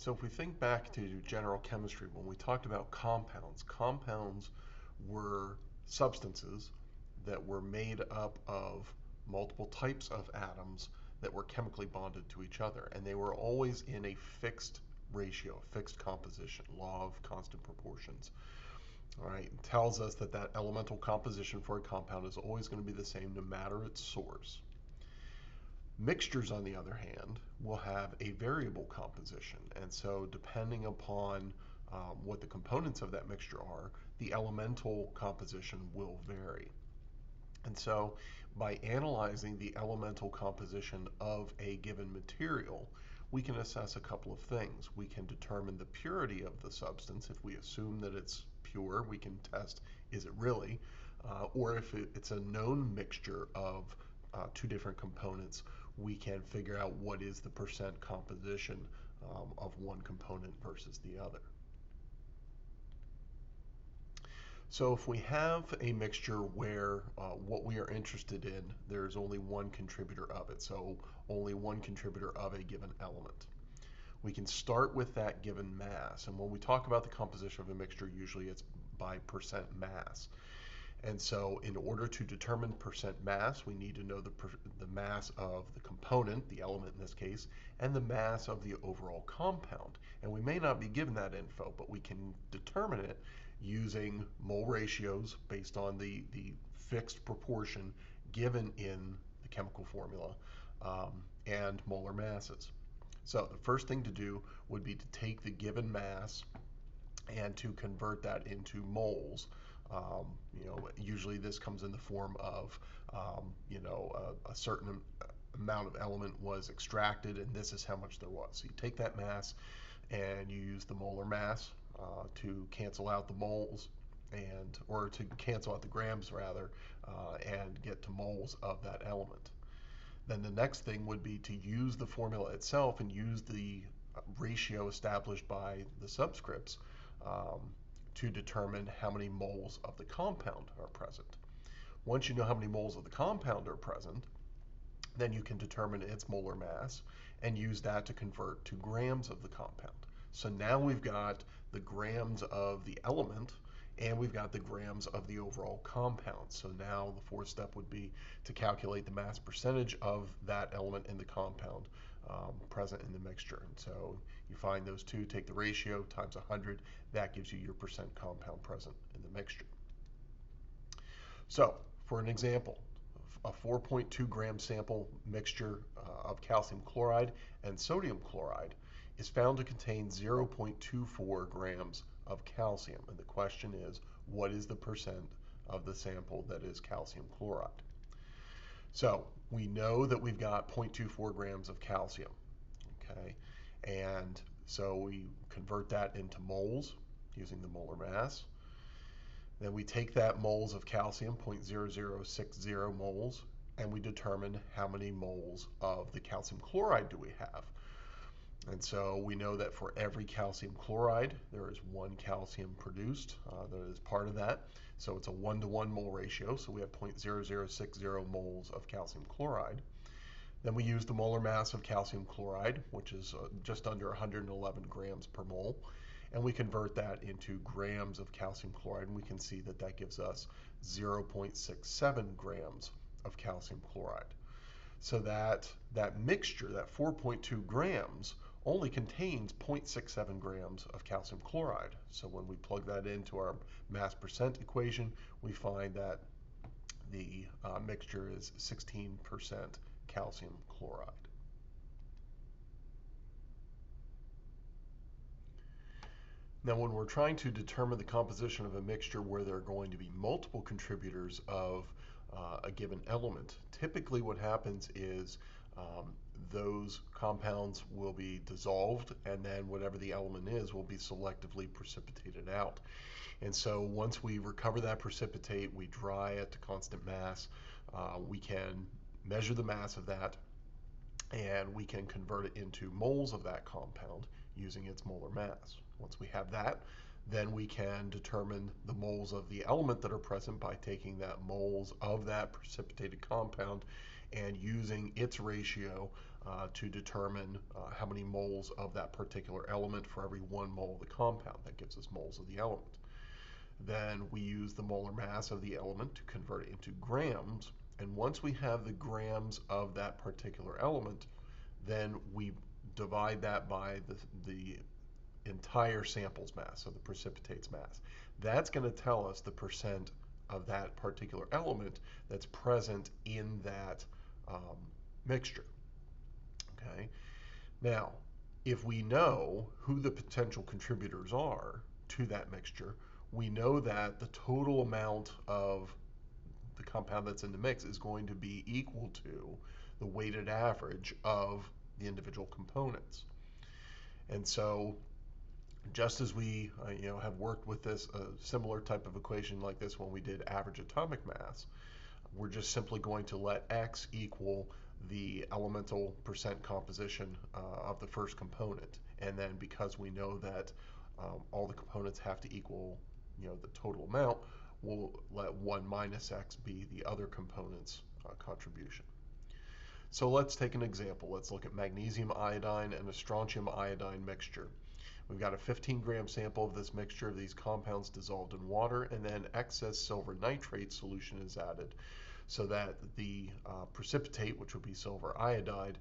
So if we think back to general chemistry, when we talked about compounds, compounds were substances that were made up of multiple types of atoms that were chemically bonded to each other, and they were always in a fixed ratio, fixed composition, law of constant proportions. All right, it tells us that that elemental composition for a compound is always going to be the same no matter its source. Mixtures, on the other hand, will have a variable composition, and so depending upon what the components of that mixture are, the elemental composition will vary. And so by analyzing the elemental composition of a given material, we can assess a couple of things. We can determine the purity of the substance. If we assume that it's pure, we can test, is it really? Or if it's a known mixture of two different components, we can figure out what is the percent composition of one component versus the other. So if we have a mixture where what we are interested in, there's only one contributor of it, so only one contributor of a given element. We can start with that given mass, and when we talk about the composition of a mixture, usually it's by percent mass. And so in order to determine percent mass, we need to know the mass of the component, the element in this case, and the mass of the overall compound. And we may not be given that info, but we can determine it using mole ratios based on the fixed proportion given in the chemical formula, and molar masses. So the first thing to do would be to take the given mass and to convert that into moles. Usually this comes in the form of, a certain amount of element was extracted, and this is how much there was. So you take that mass and you use the molar mass to cancel out the moles, or to cancel out the grams rather, and get to moles of that element. Then the next thing would be to use the formula itself and use the ratio established by the subscripts to determine how many moles of the compound are present. Once you know how many moles of the compound are present, then you can determine its molar mass and use that to convert to grams of the compound. So now we've got the grams of the element and we've got the grams of the overall compound. So now the fourth step would be to calculate the mass percentage of that element in the compound present in the mixture. And so you find those two, take the ratio times 100, that gives you your percent compound present in the mixture. So for an example, a 4.2 gram sample mixture of calcium chloride and sodium chloride is found to contain 0.24 grams of calcium. And the question is, what is the percent of the sample that is calcium chloride? So we know that we've got 0.24 grams of calcium, okay? And so we convert that into moles using the molar mass. Then we take that moles of calcium, 0.0060 moles, and we determine how many moles of the calcium chloride do we have. And so we know that for every calcium chloride, there is one calcium produced that is part of that. So it's a 1-to-1 mole ratio. So we have 0.0060 moles of calcium chloride. Then we use the molar mass of calcium chloride, which is just under 111 grams per mole. And we convert that into grams of calcium chloride, and we can see that that gives us 0.67 grams of calcium chloride. So that mixture, that 4.2 grams, only contains 0.67 grams of calcium chloride. So when we plug that into our mass percent equation, we find that the mixture is 16% calcium chloride. Now, when we're trying to determine the composition of a mixture where there are going to be multiple contributors of a given element, typically what happens is those compounds will be dissolved, and then whatever the element is will be selectively precipitated out. And so once we recover that precipitate, we dry it to constant mass, we can measure the mass of that, and we can convert it into moles of that compound using its molar mass. Once we have that, then we can determine the moles of the element that are present by taking that moles of that precipitated compound and using its ratio to determine how many moles of that particular element for every 1 mole of the compound. That gives us moles of the element. Then we use the molar mass of the element to convert it into grams. And once we have the grams of that particular element, then we divide that by the entire sample's mass, so the precipitate's mass. That's going to tell us the percent of that particular element that's present in that mixture. Okay. Now, if we know who the potential contributors are to that mixture, we know that the total amount of the compound that's in the mix is going to be equal to the weighted average of the individual components. And so just as we have worked with this similar type of equation like this when we did average atomic mass, we're just simply going to let X equal the elemental percent composition of the first component. And then because we know that all the components have to equal the total amount, we'll let 1 minus X be the other component's contribution. So let's take an example. Let's look at magnesium iodine and a strontium iodine mixture. We've got a 15-gram sample of this mixture of these compounds dissolved in water, and then excess silver nitrate solution is added so that the precipitate, which would be silver iodide,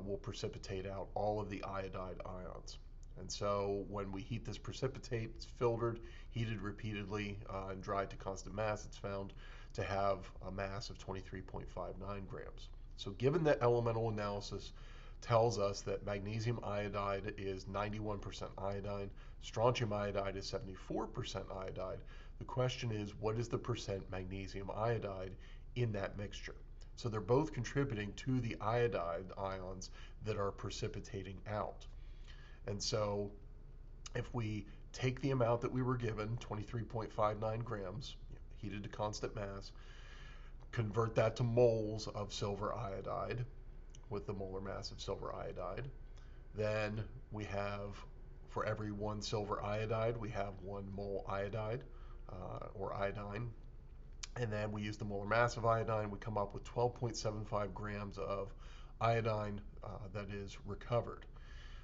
will precipitate out all of the iodide ions. And so when we heat this precipitate, it's filtered, heated repeatedly, and dried to constant mass, it's found to have a mass of 23.59 grams. So given that elemental analysis tells us that magnesium iodide is 91% iodine, strontium iodide is 74% iodide, the question is, what is the percent magnesium iodide in that mixture? So they're both contributing to the iodide ions that are precipitating out. And so if we take the amount that we were given, 23.59 grams, heated to constant mass, convert that to moles of silver iodide with the molar mass of silver iodide, then we have, for every 1 silver iodide, we have 1 mole iodide or iodine. And then we use the molar mass of iodine, we come up with 12.75 grams of iodine that is recovered.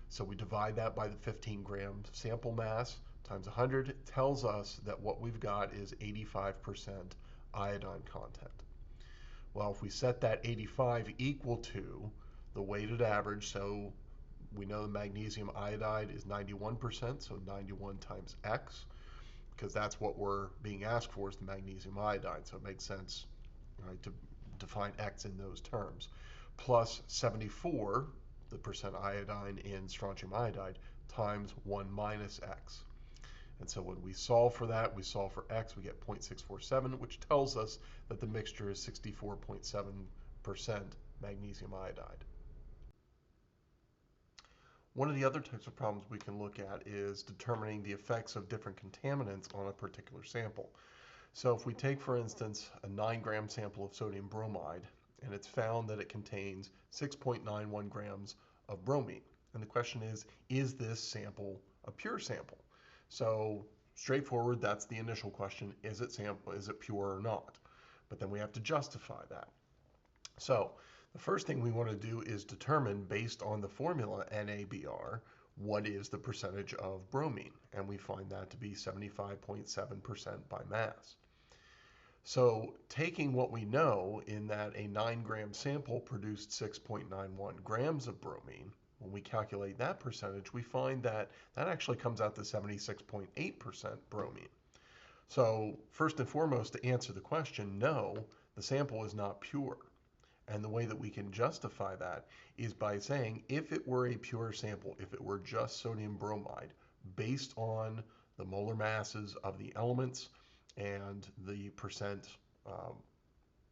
So we divide that by the 15-gram sample mass times 100. It tells us that what we've got is 85% iodine content. Well, if we set that 85 equal to the weighted average, so we know the magnesium iodide is 91%, so 91 times X, because that's what we're being asked for, is the magnesium iodide. So it makes sense, right, to define X in those terms. Plus 74, the percent iodine in strontium iodide, times 1 minus X. And so when we solve for that, we solve for X, we get 0.647, which tells us that the mixture is 64.7% magnesium iodide. One of the other types of problems we can look at is determining the effects of different contaminants on a particular sample. So if we take, for instance, a 9-gram sample of sodium bromide, and it's found that it contains 6.91 grams of bromine. And the question is this sample a pure sample? So straightforward, that's the initial question. Is it pure or not? But then we have to justify that. So the first thing we want to do is determine, based on the formula NaBr, what is the percentage of bromine. And we find that to be 75.7% by mass. So taking what we know in that a 9-gram sample produced 6.91 grams of bromine, when we calculate that percentage, we find that that actually comes out to 76.8% bromine. So first and foremost, to answer the question, no, the sample is not pure. And the way that we can justify that is by saying, if it were a pure sample, if it were just sodium bromide, based on the molar masses of the elements and the percent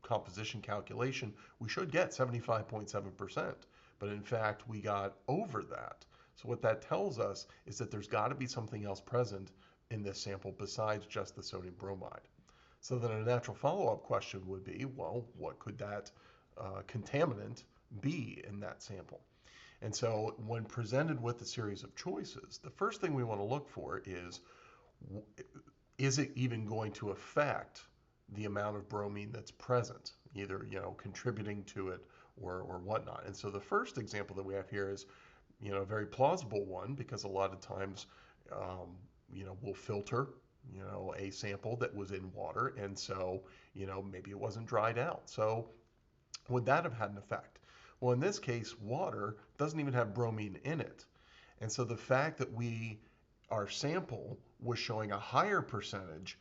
composition calculation, we should get 75.7%. But in fact, we got over that. So what that tells us is that there's got to be something else present in this sample besides just the sodium bromide. So then a natural follow-up question would be, well, what could that contaminant be in that sample? And so when presented with a series of choices, the first thing we want to look for is it even going to affect the amount of bromine that's present, either contributing to it or whatnot. And so the first example that we have here is, a very plausible one, because a lot of times, we'll filter, a sample that was in water, and so, maybe it wasn't dried out. So would that have had an effect? Well, in this case, water doesn't even have bromine in it. And so the fact that our sample was showing a higher percentage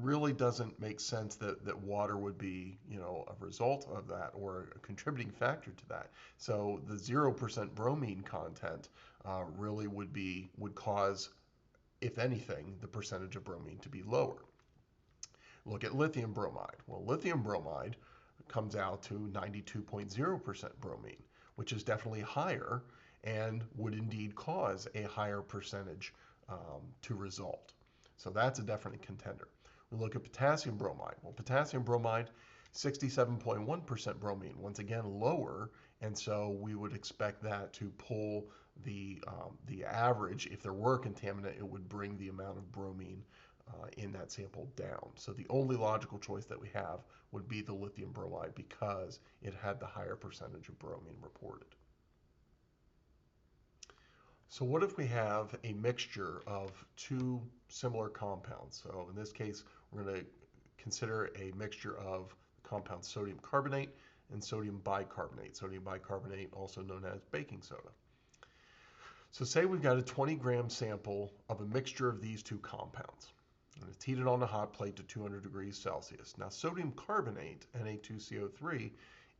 really doesn't make sense that water would be, a result of that or a contributing factor to that. So the 0% bromine content really would cause, if anything, the percentage of bromine to be lower. Look at lithium bromide. Well, lithium bromide comes out to 92.0% bromine, which is definitely higher and would indeed cause a higher percentage to result. So that's a definite contender. We look at potassium bromide. Well, potassium bromide, 67.1% bromine, once again lower, and so we would expect that to pull the average. If there were a contaminant, it would bring the amount of bromine in that sample down. So the only logical choice that we have would be the lithium bromide because it had the higher percentage of bromine reported. So what if we have a mixture of two similar compounds? So in this case, we're going to consider a mixture of compound sodium carbonate and sodium bicarbonate. Sodium bicarbonate, also known as baking soda. So say we've got a 20-gram sample of a mixture of these two compounds. And it's heated on a hot plate to 200 degrees Celsius. Now, sodium carbonate, Na2CO3,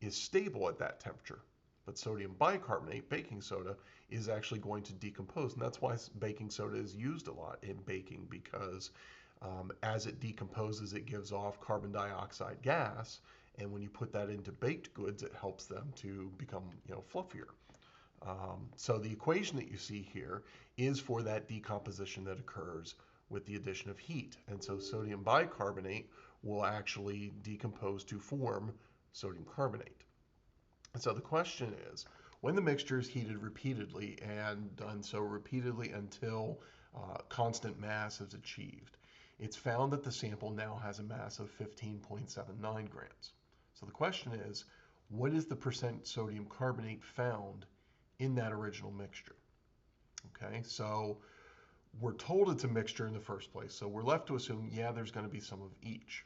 is stable at that temperature. But sodium bicarbonate, baking soda, is actually going to decompose. And that's why baking soda is used a lot in baking, because as it decomposes, it gives off carbon dioxide gas. And when you put that into baked goods, it helps them to become, fluffier. So the equation that you see here is for that decomposition that occurs with the addition of heat. And so sodium bicarbonate will actually decompose to form sodium carbonate. And so the question is, when the mixture is heated repeatedly and done so repeatedly until constant mass is achieved, it's found that the sample now has a mass of 15.79 grams. So the question is, what is the percent sodium carbonate found in that original mixture? Okay, so we're told it's a mixture in the first place, so we're left to assume, yeah, there's going to be some of each.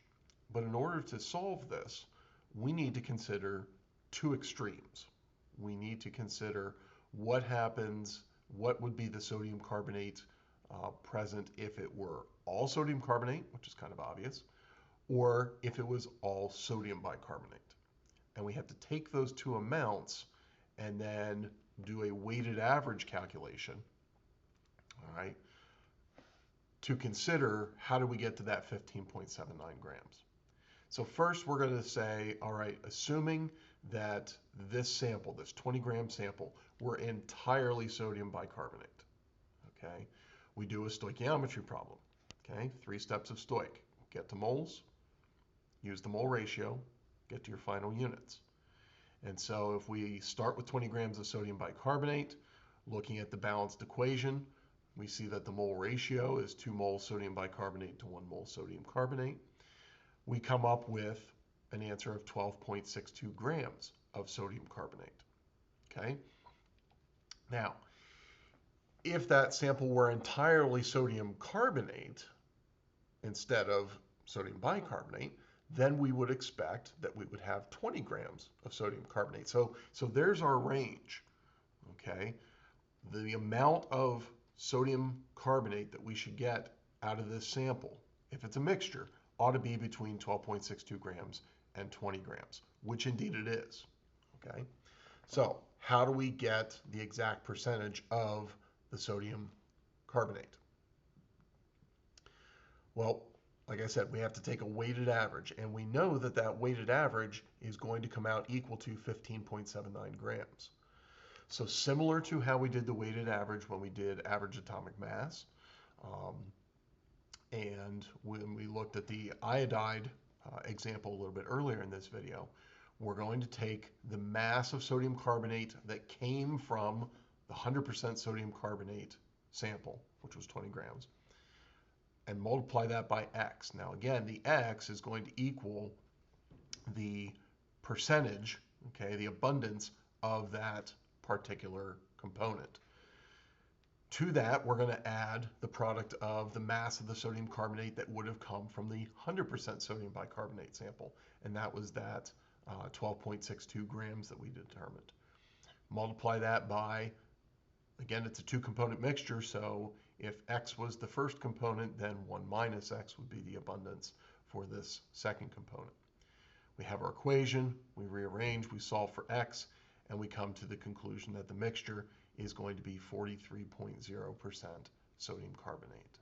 But in order to solve this, we need to consider two extremes. We need to consider what happens, what would be the sodium carbonate present if it were all sodium carbonate, which is kind of obvious, or if it was all sodium bicarbonate. And we have to take those two amounts and then do a weighted average calculation, all right, to consider how do we get to that 15.79 grams. So first we're going to say, all right, assuming that this sample, this 20-gram sample, were entirely sodium bicarbonate, okay? We do a stoichiometry problem, okay? 3 steps of stoich. Get to moles, use the mole ratio, get to your final units. And so if we start with 20 grams of sodium bicarbonate, looking at the balanced equation, we see that the mole ratio is 2 moles sodium bicarbonate to 1 mole sodium carbonate. We come up with an answer of 12.62 grams of sodium carbonate. Okay? Now, if that sample were entirely sodium carbonate instead of sodium bicarbonate, then we would expect that we would have 20 grams of sodium carbonate. So there's our range. Okay? The amount of sodium carbonate that we should get out of this sample, if it's a mixture, ought to be between 12.62 grams and 20 grams, which indeed it is. Okay, so how do we get the exact percentage of the sodium carbonate? Well, like I said, we have to take a weighted average, and we know that that weighted average is going to come out equal to 15.79 grams. So similar to how we did the weighted average when we did average atomic mass, and when we looked at the iodide example a little bit earlier in this video, we're going to take the mass of sodium carbonate that came from the 100% sodium carbonate sample, which was 20 grams, and multiply that by X. Now again, the X is going to equal the percentage okay, the abundance of that particular component. To that, we're going to add the product of the mass of the sodium carbonate that would have come from the 100% sodium bicarbonate sample, and that was that 12.62 grams that we determined. Multiply that by, again, it's a two-component mixture, so if X was the first component, then 1 minus X would be the abundance for this second component. We have our equation, we rearrange, we solve for X, and we come to the conclusion that the mixture is going to be 43.0% sodium carbonate.